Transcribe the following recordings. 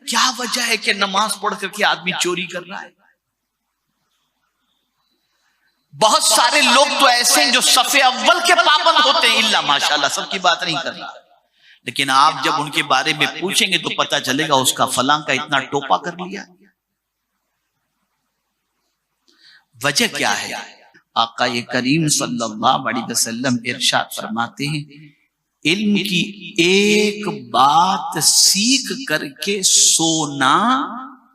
کیا وجہ ہے کہ نماز پڑھ کر کے آدمی چوری کر رہا ہے؟ بہت سارے لوگ تو ایسے ہیں جو صف اول کے پابند ہوتے ہیں، الا ماشاءاللہ، سب کی بات نہیں کر رہا، لیکن آپ جب ان کے بارے میں پوچھیں گے تو پتہ چلے گا اس کا فلاں کا اتنا ٹوپا کر لیا۔ وجہ کیا ہے؟ آقا کریم صلی اللہ علیہ وسلم ارشاد فرماتے ہیں، علم کی ایک بات سیکھ کر کے سونا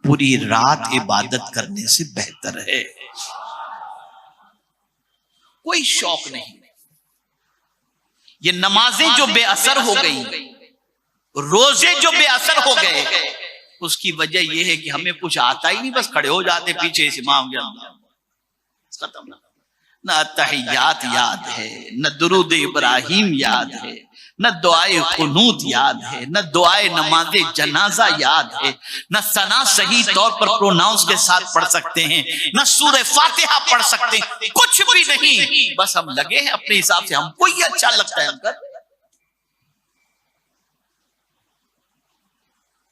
پوری رات عبادت کرنے سے بہتر ہے۔ کوئی شوق نہیں۔ یہ نمازیں جو بے اثر ہو گئی، روزے جو بے اثر ہو گئے، اس کی وجہ یہ ہے کہ ہمیں کچھ آتا ہی نہیں، بس کھڑے ہو جاتے پیچھے اس امام کے اندر، ختم۔ نہ تحیات یاد ہے، نہ درود ابراہیم یاد ہے، نہ دعائے قنوت یاد ہے، نہ دعائے نماز جنازہ یاد ہے، نہ ثنا صحیح طور پر پروناؤنس کے ساتھ پڑھ سکتے ہیں، نہ سورہ فاتحہ پڑھ سکتے ہیں، کچھ بھی نہیں، بس ہم لگے ہیں اپنے حساب سے، ہم کو یہ اچھا لگتا ہے ہم کر۔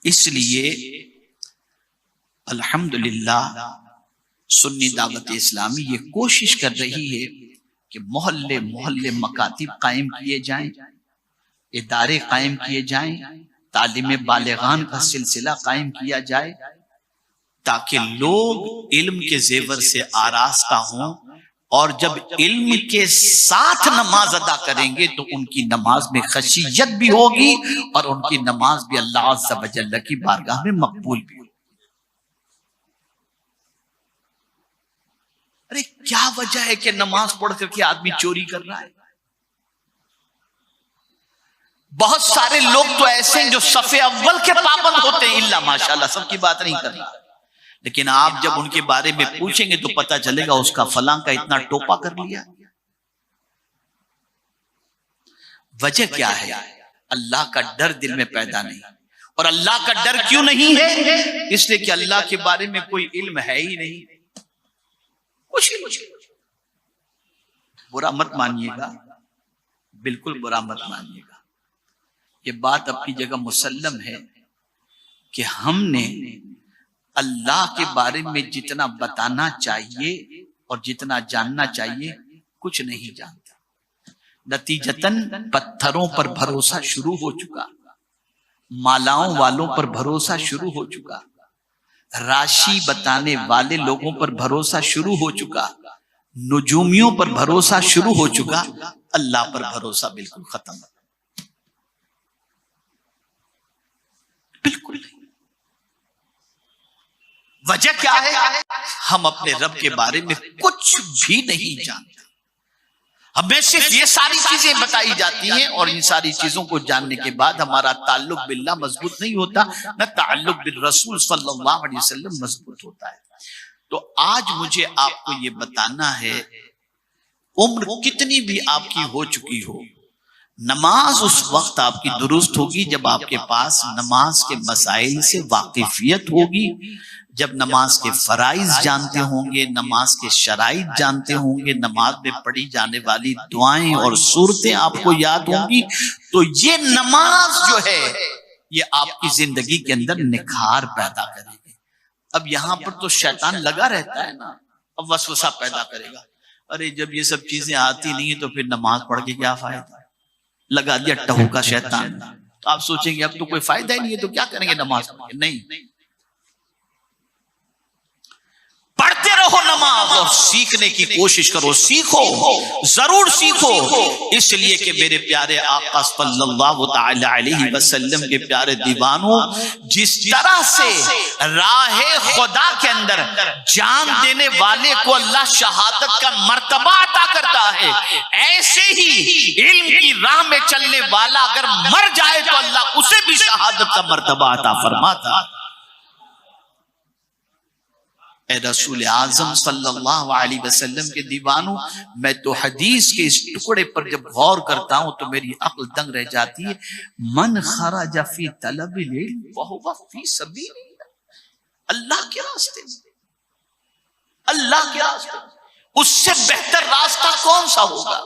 اس لیے الحمدللہ سنی دعوت اسلامی یہ کوشش کر رہی ہے کہ محلے محلے مکاتب قائم کیے جائیں، ادارے قائم کیے جائیں، تعلیم بالغان کا سلسلہ قائم کیا جائے، تاکہ لوگ علم کے زیور سے آراستہ ہوں، اور جب علم کے ساتھ نماز ادا کریں گے تو ان کی نماز میں خشیت بھی ہوگی، اور ان کی نماز بھی اللہ عز و جل کی بارگاہ میں مقبول بھی ہوگی۔ ارے کیا وجہ ہے کہ نماز پڑھ کر کے آدمی چوری کر رہا ہے؟ بہت سارے لوگ تو ایسے ہیں جو صف اول کے پابند ہوتے ہیں، الا ماشاءاللہ، سب کی بات نہیں کر رہا، لیکن آپ جب ان کے بارے میں پوچھیں گے تو پتہ چلے گا اس کا فلاں کا اتنا ٹوپا کر لیا۔ وجہ کیا ہے؟ اللہ کا ڈر دل میں پیدا نہیں۔ اور اللہ کا ڈر کیوں نہیں ہے؟ اس لیے کہ اللہ کے بارے میں کوئی علم ہے ہی نہیں، کچھ نہیں۔ برا مت مانیے گا، بالکل برا مت مانیے گا، یہ بات اپنی جگہ مسلم ہے کہ ہم نے اللہ کے بارے میں جتنا بتانا چاہیے اور جتنا جاننا چاہیے کچھ نہیں جانتا۔ نتیجتاً پتھروں پر بھروسہ شروع ہو چکا، مالاؤں والوں پر بھروسہ شروع ہو چکا، راشی بتانے والے لوگوں پر بھروسہ شروع ہو چکا، نجومیوں پر بھروسہ شروع ہو چکا، اللہ پر بھروسہ بالکل ختم، بالکل نہیں۔ وجہ کیا ہے؟ ہم اپنے رب کے بارے میں کچھ بھی نہیں جانتے، ہمیں صرف یہ ساری چیزیں بتائی جاتی ہیں، اور ان ساری چیزوں کو جاننے کے بعد ہمارا تعلق باللہ مضبوط نہیں ہوتا، نہ تعلق بالرسول صلی اللہ علیہ وسلم مضبوط ہوتا ہے۔ تو آج مجھے آپ کو یہ بتانا ہے، عمر کتنی بھی آپ کی ہو چکی ہو، نماز اس وقت آپ کی درست ہوگی جب آپ کے پاس نماز کے مسائل سے واقفیت ہوگی، جب نماز کے فرائض جانتے ہوں گے، نماز کے شرائط جانتے ہوں گے، نماز میں پڑھی جانے والی دعائیں اور صورتیں آپ کو یاد ہوں گی، تو یہ نماز جو ہے یہ آپ کی زندگی کے اندر نکھار پیدا کرے گی۔ اب یہاں پر تو شیطان لگا رہتا ہے نا، اب وسوسہ پیدا کرے گا، ارے جب یہ سب چیزیں آتی نہیں ہیں تو پھر نماز پڑھ کے کیا فائدہ، لگا دیا ٹہو کا شیطان۔ تو آپ سوچیں گے اب تو کوئی فائدہ ہی نہیں ہے تو کیا کریں گے نماز پڑھ کے؟ نہیں، پڑھتے رہو نماز اور سیکھنے کی کوشش کرو، سیکھو، ضرور سیکھو، اس لیے کہ میرے پیارے آقا صلی اللہ تعالی علیہ وسلم کے پیارے دیوانوں، جس طرح سے راہ خدا کے اندر جان دینے والے کو اللہ شہادت کا مرتبہ عطا کرتا ہے، ایسے ہی علم کی راہ میں چلنے والا اگر مر جائے تو اللہ اسے بھی شہادت کا مرتبہ عطا فرماتا ہے۔ اے رسول اعظم صلی اللہ علیہ وسلم کے دیوانوں، میں تو حدیث کے اس ٹکڑے پر جب غور کرتا ہوں تو میری عقل دنگ رہ جاتی ہے، من خرج فی طلب العلم فہو فی سبیل اللہ، اللہ کے راستے میں، اللہ کے راستے میں، اس سے بہتر راستہ کون سا ہوگا؟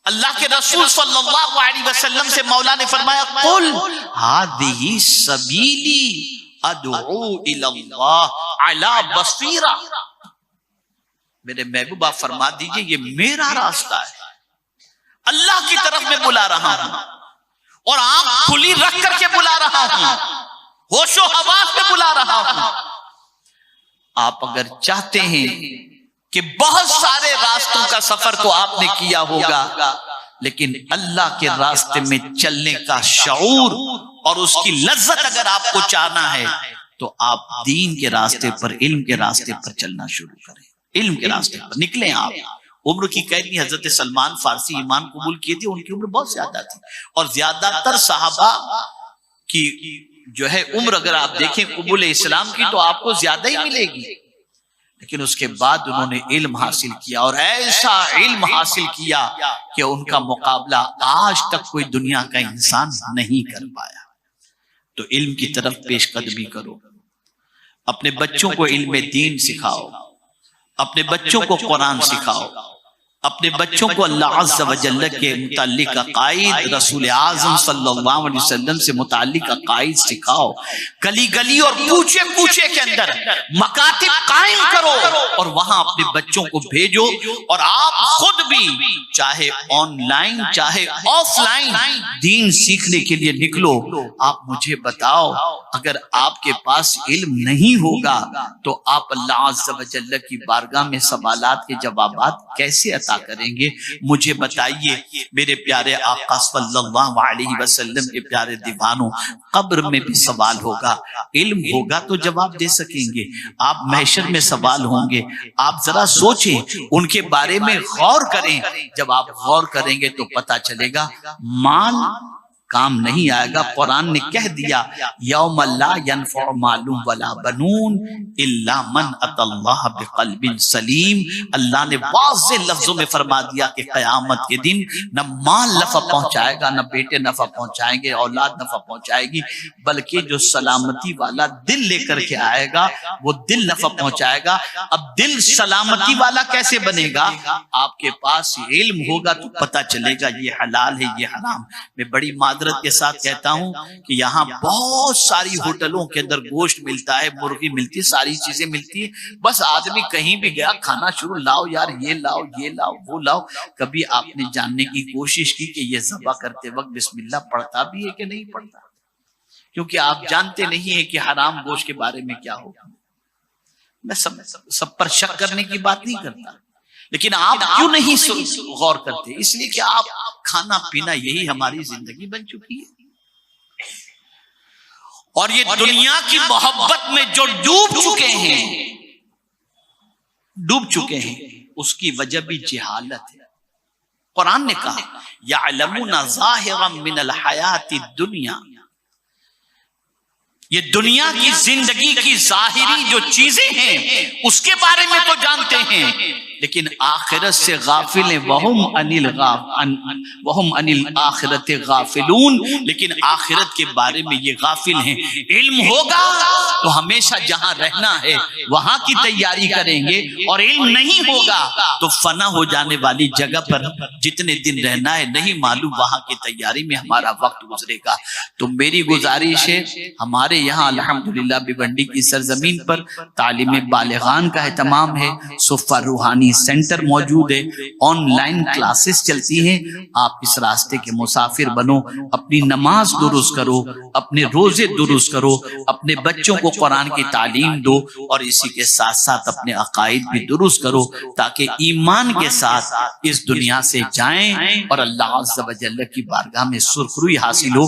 اللہ کے رسول صلی اللہ علیہ وسلم سے مولا نے فرمایا قل هذه سبیلی ادعو الی اللہ علی بصیرہ، میرے محبوب آپ فرما دیجئے یہ میرا راستہ ہے، اللہ کی طرف میں بلا رہا ہوں اور آنکھ کھلی رکھ کر کے بلا رہا ہوں، ہوش و حواس میں بلا رہا ہوں۔ آپ اگر چاہتے ہیں کہ بہت سارے راستوں کا سفر تو آپ نے کیا ہوگا، لیکن اللہ کے راستے میں چلنے کا شعور اور اس کی لذت اگر آپ کو چاہنا ہے تو آپ دین کے راستے پر، علم کے راستے پر چلنا شروع کریں، علم کے راستے پر نکلیں۔ آپ عمر کی قید حضرت سلمان فارسی ایمان قبول کیے تھے، ان کی عمر بہت زیادہ تھی، اور زیادہ تر صحابہ کی جو ہے عمر اگر آپ دیکھیں قبول اسلام کی تو آپ کو زیادہ ہی ملے گی، لیکن اس کے بعد انہوں نے علم حاصل کیا اور ایسا علم حاصل کیا کہ ان کا مقابلہ آج تک کوئی دنیا کا انسان نہیں کر پایا۔ تو علم کی طرف پیش قدمی کرو، اپنے بچوں کو علم دین سکھاؤ، اپنے بچوں کو قرآن سکھاؤ، اپنے بچوں کو اللہ عز و جل کے متعلق عقائد، رسول اعظم صلی اللہ علیہ وسلم سے متعلق عقائد سکھاؤ، گلی گلی اور کوچے کوچے کے اندر مکاتب قائم کرو اور وہاں اپنے بچوں کو بھیجو، اور آپ خود بھی چاہے آن لائن چاہے آف لائن دین سیکھنے کے لیے نکلو۔ آپ مجھے بتاؤ اگر آپ کے پاس علم نہیں ہوگا تو آپ اللہ عز و جل کی بارگاہ میں سوالات کے جوابات کیسے عطا کریں گے؟ مجھے بتائیے میرے پیارے آقا صلی اللہ علیہ وسلم کے پیارے دیوانوں، قبر میں بھی سوال ہوگا، علم ہوگا تو جواب دے سکیں گے، آپ محشر میں سوال ہوں گے۔ آپ ذرا سوچیں، ان کے بارے میں غور کریں، جب آپ غور کریں گے تو پتا چلے گا مال کام نہیں آئے گا۔ قرآن نے کہہ دیا یوم لا ینفع مال ولا بنون الا من اتى اللہ بقلب سلیم، اللہ نے واضح لفظوں میں فرما دیا کہ قیامت کے دن نہ مال نفع پہنچائے گا، نہ بیٹے نفع پہنچائیں گے، اولاد نفع پہنچائے گی، بلکہ جو سلامتی والا دل لے کر کے آئے گا وہ دل نفع پہنچائے گا۔ اب دل سلامتی والا کیسے بنے گا؟ آپ کے پاس علم ہوگا تو پتا چلے گا یہ حلال ہے یہ حرام۔ میں بڑی معذرت کے ساتھ کہتا ہوں کہ یہاں بہت ساری ہوٹلوں کے اندر گوشت ملتا ہے، مرغی ملتی ہے، ساری چیزیں ملتی ہیں، بس آدمی کہیں بھی گیا کھانا شروع، لاؤ یار یہ لاؤ یہ لاؤ وہ لاؤ۔ کبھی آپ نے جاننے کی کوشش کی کہ یہ ذبح کرتے وقت بسم اللہ پڑھتا بھی ہے کہ نہیں پڑھتا؟ کیونکہ آپ جانتے نہیں ہیں کہ حرام گوشت کے بارے میں کیا ہوگا۔ میں سب پر شک کرنے کی بات نہیں کرتا، لیکن آپ کیوں نہیں غور کرتے؟ اس لیے کہ آپ کھانا پینا یہی ہماری زندگی بن چکی ہے، اور یہ دنیا کی محبت میں جو ڈوب چکے ہیں اس کی وجہ بھی جہالت ہے۔ قرآن نے کہا یعلمون ظاہرا من الحیات الدنیا، یہ دنیا کی زندگی کی ظاہری جو چیزیں ہیں اس کے بارے میں تو جانتے ہیں، لیکن آخرت سے غافل ہیں، وہم عن الآخرت غافلون، لیکن آخرت کے بارے میں یہ غافل ہیں۔ علم ہوگا تو ہمیشہ جہاں رہنا ہے وہاں کی تیاری کریں گے، اور علم نہیں ہوگا تو فنا ہو جانے والی جگہ پر جتنے دن رہنا ہے نہیں معلوم، وہاں کی تیاری میں ہمارا وقت گزرے گا۔ تو میری گزارش ہے، ہمارے یہاں الحمدللہ بھیونڈی کی سرزمین پر تعلیم بالغان کا اہتمام ہے، صفہ روحانی سینٹر موجود ہے، آن لائن کلاسز چلتی ہیں۔ آپ اس راستے کے مسافر بنو، اپنی نماز درست کرو، اپنے روزے درست کرو، اپنے بچوں کو قرآن کی تعلیم دو، اور اسی کے ساتھ ساتھ اپنے عقائد بھی درست کرو تاکہ ایمان کے ساتھ اس دنیا سے جائیں اور اللہ عز و جل کی بارگاہ میں سرخروئی حاصل ہو۔